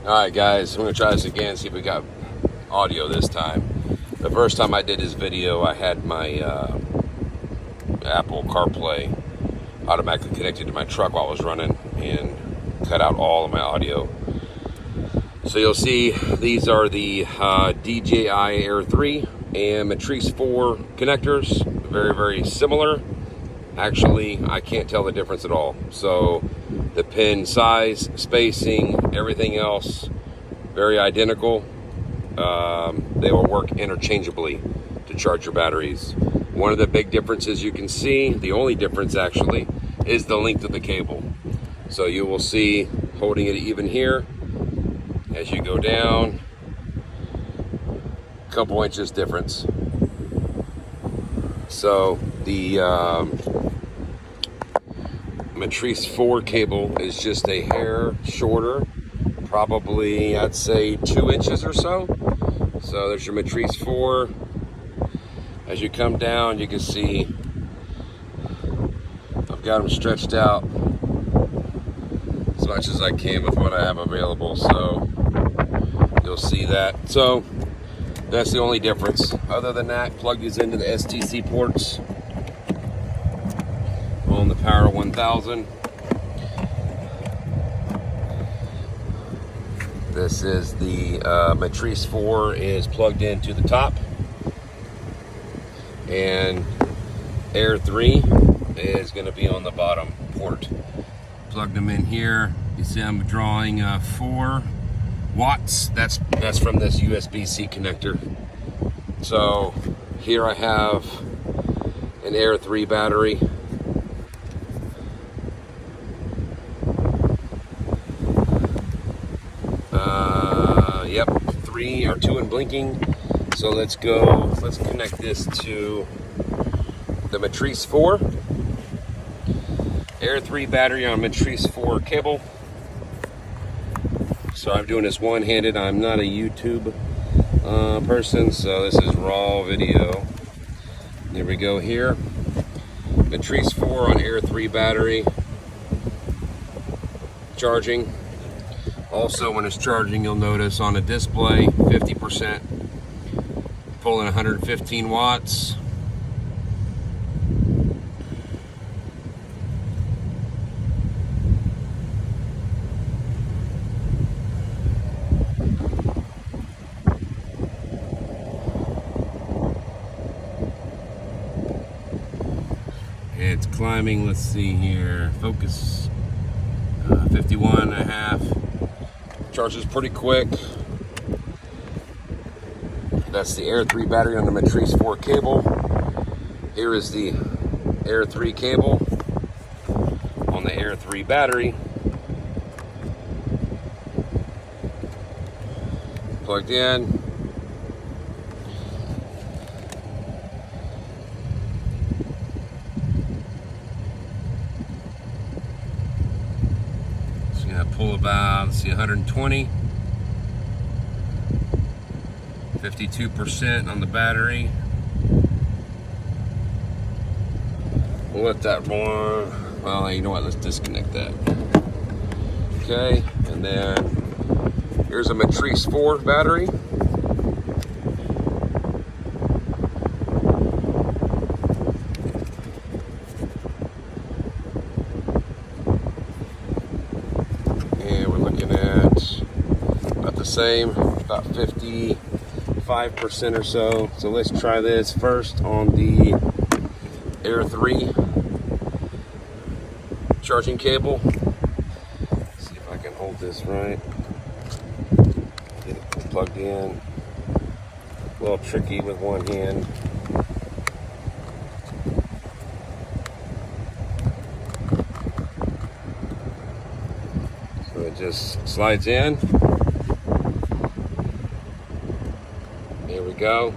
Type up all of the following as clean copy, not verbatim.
Alright guys, I'm going to try this again, see if we got audio this time. The first time I did this video, I had my Apple CarPlay automatically connected to my truck while I was running and cut out all of my audio. So you'll see these are the DJI air3 and Matrice4 connectors. Very, very similar. Actually, I can't tell the difference at all. So the pin size, spacing, everything else, very identical. They will work interchangeably to charge your batteries. One of the big differences you can see, the only difference actually, is the length of the cable. So you will see, holding it even here, as you go down, a couple inches difference. So the Matrice4 cable is just a hair shorter, probably I'd say 2 inches or so. So there's your Matrice4. As you come down, you can see I've got them stretched out as much as I can with what I have available, so you'll see that. So that's the only difference. Other than that, plug these into the SDC ports on the Power 1000. This is the Matrice4 is plugged into the top, and air3 is going to be on the bottom port. Plug them in here. You see I'm drawing 4 watts. That's from this USB-C connector. So here I have an air3 battery. Yep, 3 or 2 and blinking. So let's connect this to the Matrice4. Air3 battery on Matrice4 cable. So I'm doing this one-handed. I'm not a YouTube person, so this is raw video. There we go here. Matrice4 on air3 battery. Charging. Also, when it's charging, you'll notice on the display, 50%, pulling 115 watts. It's climbing, let's see here, focus, 51.5. Charges pretty quick. That's the air3 battery on the Matrice4 cable. Here is the air3 cable on the air3 battery. Plugged in. Pull about, let's see, 120, 52% on the battery. We'll let that run. Well, you know what, let's disconnect that. Okay, and then here's a Matrice4 battery. Same, about 55% or so. So let's try this first on the air3 charging cable. See if I can hold this right. Get it plugged in. A little tricky with one hand. So it just slides in. Here we go.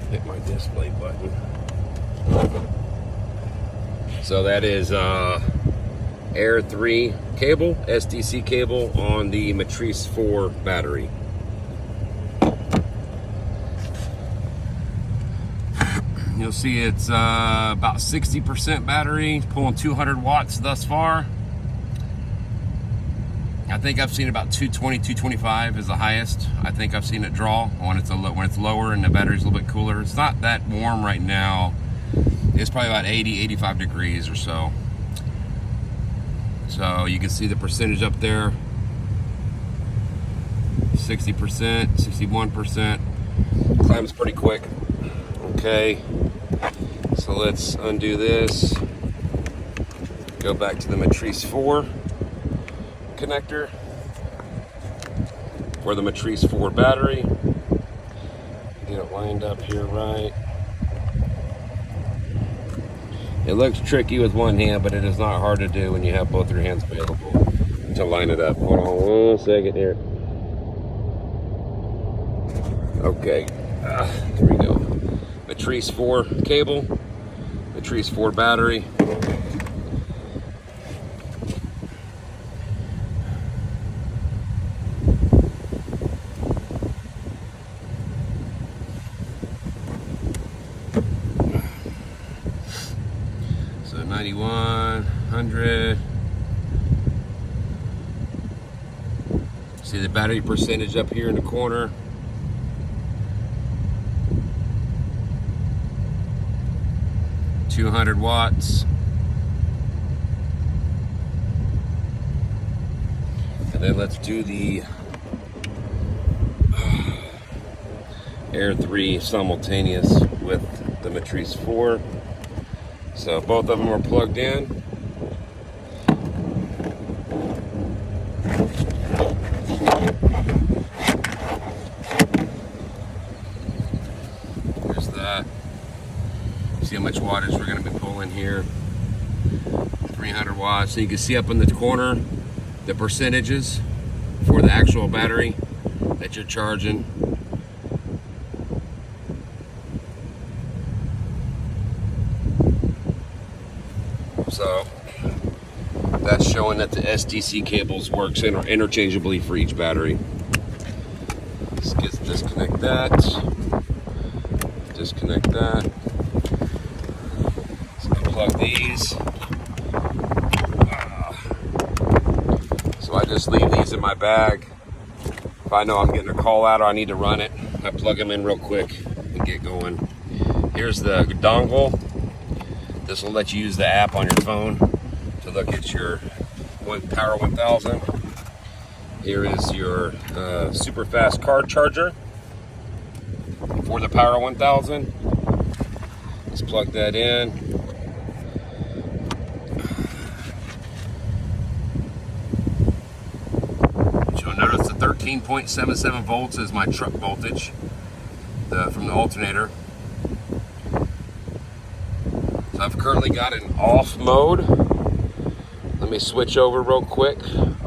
Hit my display button. So that is air3 cable, SDC cable on the Matrice4 battery. You'll see it's about 60% battery, pulling 200 watts thus far. I think I've seen about 220, 225 is the highest. I think I've seen it draw when it's lower and the battery's a little bit cooler. It's not that warm right now. It's probably about 80, 85 degrees or so. So you can see the percentage up there. 60%, 61%. Climbs pretty quick. Okay, so let's undo this. Go back to the Matrice4 connector for the Matrice4 battery. Get it lined up here right. It looks tricky with one hand, but it is not hard to do when you have both your hands available to line it up. Hold on 1 second here. Okay, here we go. Matrice4 cable, Matrice4 battery. So 9100. See the battery percentage up here in the corner. $200 watts. And then let's do the air3 simultaneous with the Matrice4. So both of them are plugged in. There's that. See how much wattage we're going to be pulling here. 300 watts. So you can see up in the corner the percentages for the actual battery that you're charging. So that's showing that the SDC cables works interchangeably for each battery. Let's disconnect that. Disconnect that. Plug these. So I just leave these in my bag. If I know I'm getting a call out or I need to run it, I plug them in real quick and get going. Here's the dongle. This will let you use the app on your phone to look at your Power 1000. Here is your super fast car charger for the Power 1000. Let's plug that in. You'll notice the 13.77 volts is my truck voltage from the alternator. So I've currently got an off mode. Let me switch over real quick.